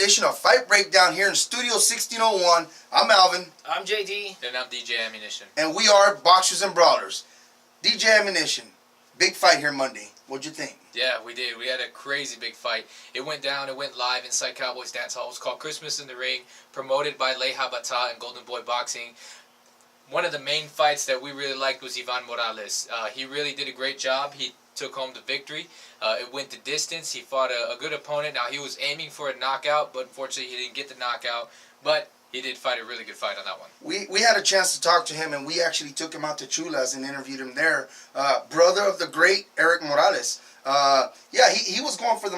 edition of Fight Breakdown here in Studio 1601. I'm Alvin. I'm JD. And I'm DJ Ammunition. And we are Boxers and Brawlers. DJ Ammunition, big fight here Monday. What'd you think? Yeah, we did. We had a crazy big fight. It went down. It went live inside Cowboys Dance Hall. It was called Christmas in the Ring, promoted by Leija Bata and Golden Boy Boxing. One of the main fights that we really liked was Ivan Morales. He really did a great job. He took home the victory. It went the distance. He fought a good opponent. Now, he was aiming for a knockout, but unfortunately he didn't get the knockout. But he did fight a really good fight on that one. We had a chance to talk to him, and we actually took him out to Chulas and interviewed him there. Brother of the great Eric Morales. Yeah, he was going for the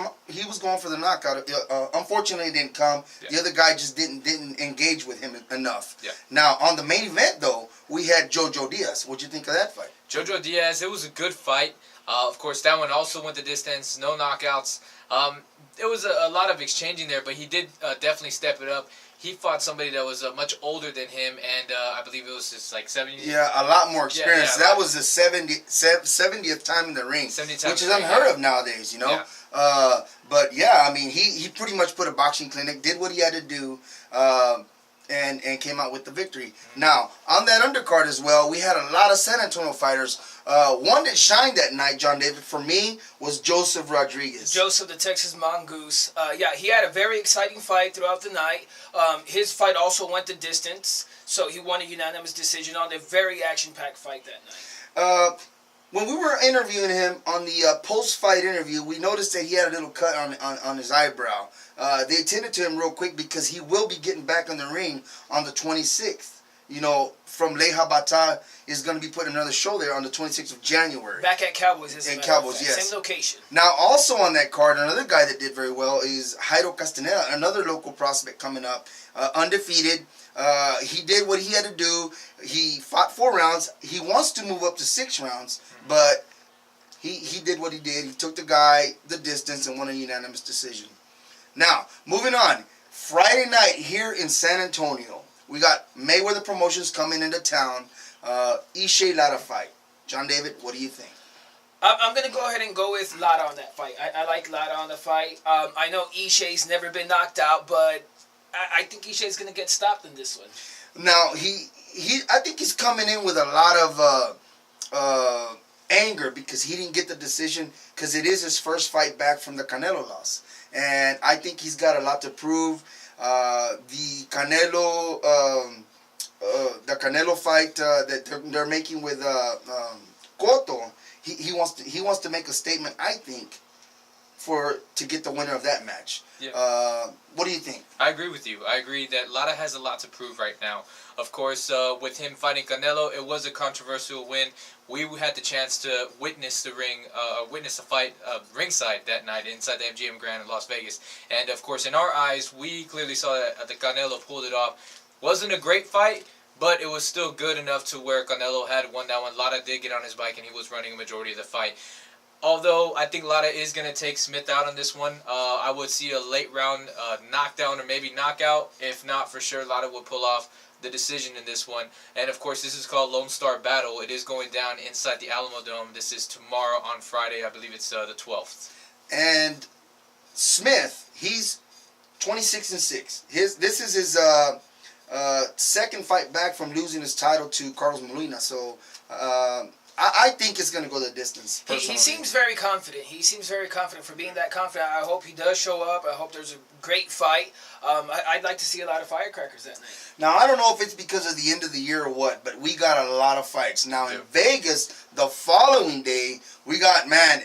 knockout. Unfortunately, it didn't come. Yeah. The other guy just didn't engage with him enough. Yeah. Now on the main event though, we had Jojo Diaz. What'd you think of that fight? Jojo Diaz, it was a good fight. Of course, that one also went the distance. No knockouts. There was a lot of exchanging there, but he did definitely step it up. He fought somebody that was much older than him, and I believe it was just like 70. Yeah, a lot more experience. Yeah, that was the 70th time in the ring, which is unheard of nowadays, you know. Yeah. But yeah, I mean, he pretty much put a boxing clinic, did what he had to do, and came out with the victory. Mm-hmm. Now, on that undercard as well, we had a lot of San Antonio fighters. One that shined that night, John David, for me, was Joseph Rodriguez. Joseph, the Texas Mongoose. Yeah, he had a very exciting fight throughout the night. His fight also went the distance, so he won a unanimous decision on a very action-packed fight that night. When we were interviewing him on the post-fight interview, we noticed that he had a little cut on his eyebrow. They attended to him real quick because he will be getting back in the ring on the 26th. You know, from Leija Bata is going to be putting another show there on the 26th of January. Back at Cowboys, isn't it? Cowboys, yes. Same location. Now, also on that card, another guy that did very well is Jairo Castaneda, another local prospect coming up, undefeated. He did what he had to do. He fought 4 rounds. He wants to move up to 6 rounds, but he did what he did. He took the guy the distance and won a unanimous decision. Now, moving on. Friday night here in San Antonio, we got Mayweather Promotions coming into town. Ishe Lara fight. John David, what do you think? I'm going to go ahead and go with Lara on that fight. I like Lara on the fight. I know Ishe's never been knocked out, but I think Ishe's going to get stopped in this one. Now, I think he's coming in with a lot of anger because he didn't get the decision because it is his first fight back from the Canelo loss. And I think he's got a lot to prove. The Canelo fight that they're making with Cotto, he wants to make a statement, I think, to get the winner of that match. Yeah. What do you think? I agree with you. I agree that Lara has a lot to prove right now. Of course, with him fighting Canelo, it was a controversial win. We had the chance to witness a fight ringside that night inside the MGM Grand in Las Vegas. And of course, in our eyes, we clearly saw that the Canelo pulled it off. Wasn't a great fight, but it was still good enough to where Canelo had won that one. Lara did get on his bike, and he was running a majority of the fight. Although I think Lara is going to take Smith out on this one, I would see a late round knockdown or maybe knockout. If not, for sure, Lara would pull off the decision in this one. And of course, this is called Lone Star Battle. It is going down inside the Alamo Dome. This is tomorrow on Friday. I believe it's the 12th. And Smith, he's 26-6. This is his second fight back from losing his title to Carlos Molina. So I think it's going to go the distance. He seems very confident. He seems very confident. For being that confident, I hope he does show up. I hope there's a great fight. I'd like to see a lot of firecrackers that night. Now, I don't know if it's because of the end of the year or what, but we got a lot of fights. Now, in Vegas, the following day, we got, man,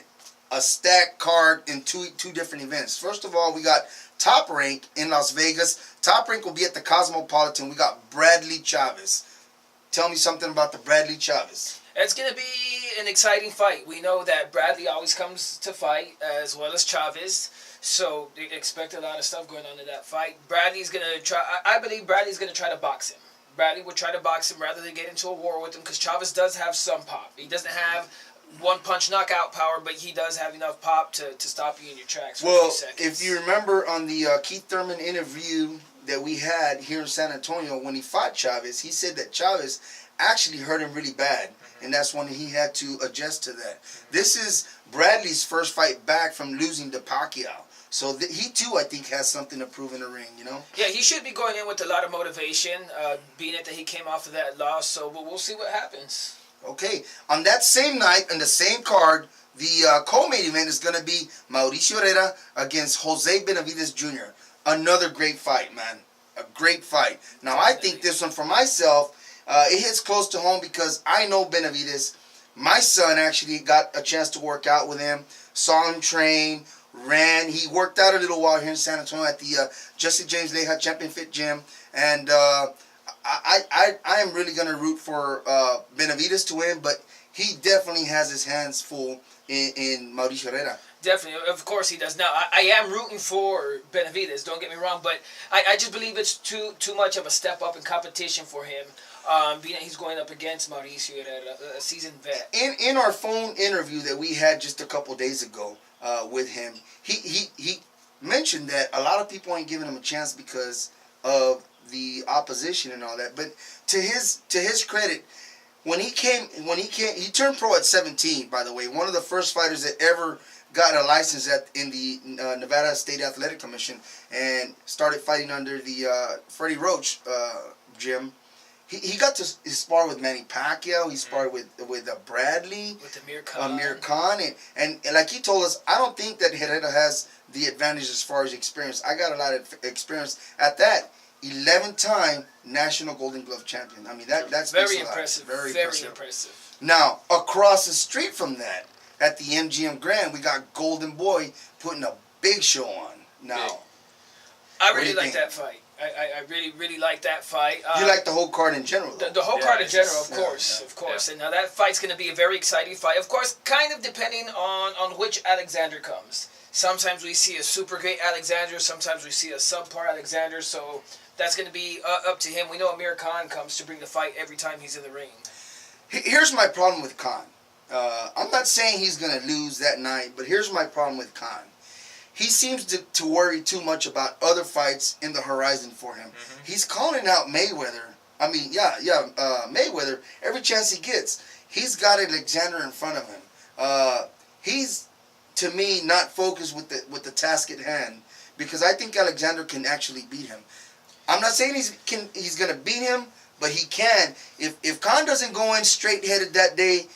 a stacked card in two different events. First of all, we got Top Rank in Las Vegas. Top Rank will be at the Cosmopolitan. We got Bradley Chavez. Tell me something about the Bradley Chavez. It's going to be an exciting fight. We know that Bradley always comes to fight, as well as Chavez. So they expect a lot of stuff going on in that fight. Bradley's going to try. I believe Bradley's going to try to box him. Bradley would try to box him rather than get into a war with him, because Chavez does have some pop. He doesn't have one-punch knockout power, but he does have enough pop to stop you in your tracks for a few seconds. If you remember on the Keith Thurman interview that we had here in San Antonio when he fought Chavez, he said that Chavez actually hurt him really bad, and that's when he had to adjust to that. This is Bradley's first fight back from losing to Pacquiao. So he too, I think, has something to prove in the ring. Yeah, he should be going in with a lot of motivation, being it that he came off of that loss. So we'll see what happens. Okay, on that same night, on the same card, the co-main event is going to be Mauricio Herrera against Jose Benavides Jr. Another great fight, man. A great fight. Now, I think this one for myself, it hits close to home because I know Benavides. My son actually got a chance to work out with him, saw him train, ran. He worked out a little while here in San Antonio at the Jesse James Leija Champion Fit Gym. And I am really going to root for Benavides to win, but he definitely has his hands full in Mauricio Herrera. Definitely, of course he does. Now, I am rooting for Benavides, don't get me wrong, but I just believe it's too much of a step up in competition for him, being that he's going up against Mauricio Herrera, a seasoned vet. In our phone interview that we had just a couple days ago with him, he mentioned that a lot of people ain't giving him a chance because of the opposition and all that. But to his credit, he turned pro at 17. By the way, one of the first fighters that ever got a license in the Nevada State Athletic Commission and started fighting under the Freddie Roach gym. He got to spar with Manny Pacquiao. He sparred with Bradley. With Amir Khan. And like he told us, I don't think that Herrera has the advantage as far as experience. I got a lot of experience at that. 11-time National Golden Glove champion. I mean, that's very impressive. Very impressive. impressive. Now, across the street from that, at the MGM Grand, we got Golden Boy putting a big show on. Now, I really like that fight. I really like that fight. You like the whole card in general, though. The whole card in general, of course. Yeah. And now that fight's going to be a very exciting fight. Of course, kind of depending on which Alexander comes. Sometimes we see a super great Alexander. Sometimes we see a subpar Alexander. So that's going to be up to him. We know Amir Khan comes to bring the fight every time he's in the ring. Here's my problem with Khan. I'm not saying he's going to lose that night, but here's my problem with Khan. He seems to worry too much about other fights in the horizon for him. Mm-hmm. He's calling out Mayweather. Mayweather every chance he gets. He's got Alexander in front of him. He's, to me, not focused with the task at hand because I think Alexander can actually beat him. I'm not saying he's going to beat him, but he can. If Khan doesn't go in straight-headed that day,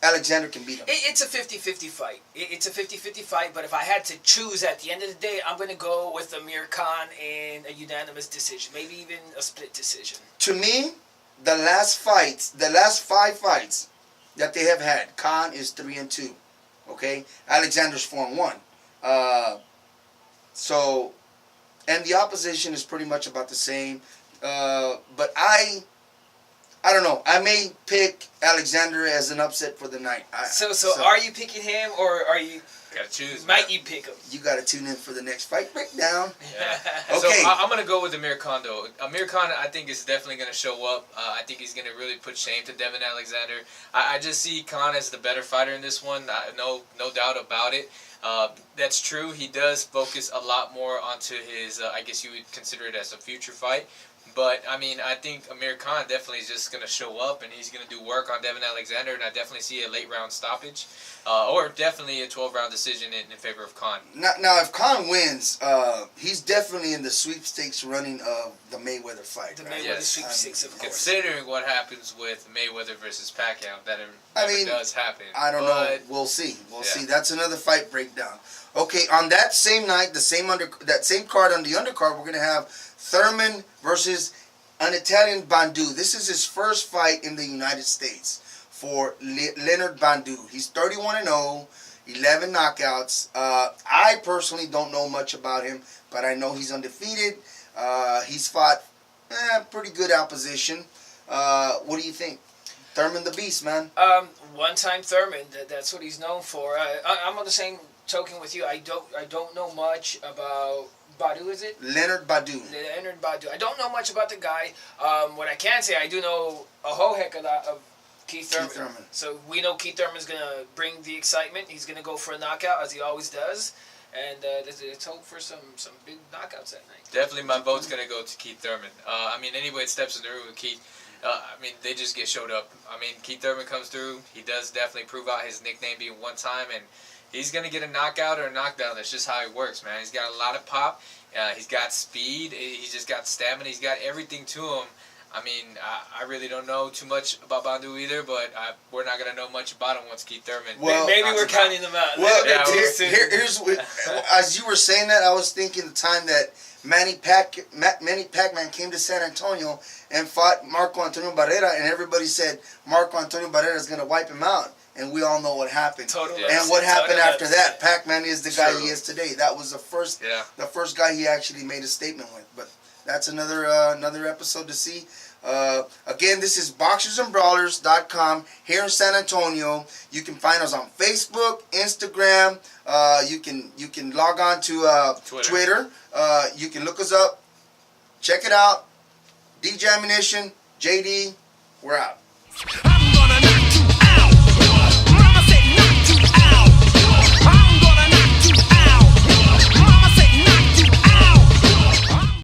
Alexander can beat him. It's a 50-50 fight. It's a 50-50 fight, but if I had to choose at the end of the day, I'm going to go with Amir Khan in a unanimous decision, maybe even a split decision. To me, the last 5 fights that they have had, Khan is 3-2. Okay? Alexander's 4-1. And the opposition is pretty much about the same. But I don't know. I may pick Alexander as an upset for the night. So are you picking him, or are you? Gotta choose. Might you pick him? You gotta tune in for the next fight breakdown. Yeah. Okay. So I'm gonna go with Amir Khan though. Amir Khan, I think, is definitely gonna show up. I think he's gonna really put shame to Devin Alexander. I just see Khan as the better fighter in this one. No doubt about it. That's true. He does focus a lot more onto his. I guess you would consider it as a future fight. But, I mean, I think Amir Khan definitely is just going to show up and he's going to do work on Devin Alexander, and I definitely see a late round stoppage or definitely a 12-round decision in favor of Khan. Now, if Khan wins, he's definitely in the sweepstakes running of the Mayweather fight. The Mayweather sweepstakes, of course. Considering what happens with Mayweather versus Pacquiao, that does happen. I don't know. We'll see. We'll see. That's another fight breakdown. Okay, on that same night, that same card on the undercard, we're going to have Thurman versus an Italian Bandu. This is his first fight in the United States for Leonard Bandu. He's 31-0, 11 knockouts. I personally don't know much about him, but I know he's undefeated. He's fought pretty good opposition. What do you think? Thurman the Beast, man. One-time Thurman. That's what he's known for. I'm on the same token with you. I don't know much about Badu, is it? Leonard Badu. Leonard Badu. I don't know much about the guy. What I can say, I do know a whole heck of a lot of Keith Thurman. So we know Keith Thurman's going to bring the excitement. He's going to go for a knockout, as he always does. And let's hope for some big knockouts that night. Definitely my vote's going to go to Keith Thurman. Anybody that steps in the ring with Keith, I mean, they just get showed up. I mean, Keith Thurman comes through. He does definitely prove out his nickname being one time, and he's going to get a knockout or a knockdown. That's just how he works, man. He's got a lot of pop. He's got speed. He's just got stamina. He's got everything to him. I mean, I really don't know too much about Bandu either, but we're not going to know much about him once Keith Thurman. Well, maybe we're counting them out. Well, Yeah, here's as you were saying that, I was thinking the time that Manny Pacman came to San Antonio and fought Marco Antonio Barrera, and everybody said Marco Antonio Barrera is going to wipe him out. And we all know what happened. Total and what happened after that? Pac-Man is the guy True. he is today. That was the first guy he actually made a statement with. But that's another episode to see. Again, this is boxersandbrawlers.com here in San Antonio. You can find us on Facebook, Instagram. You can log on to Twitter. You can look us up. Check it out. DJ Ammunition, JD, we're out.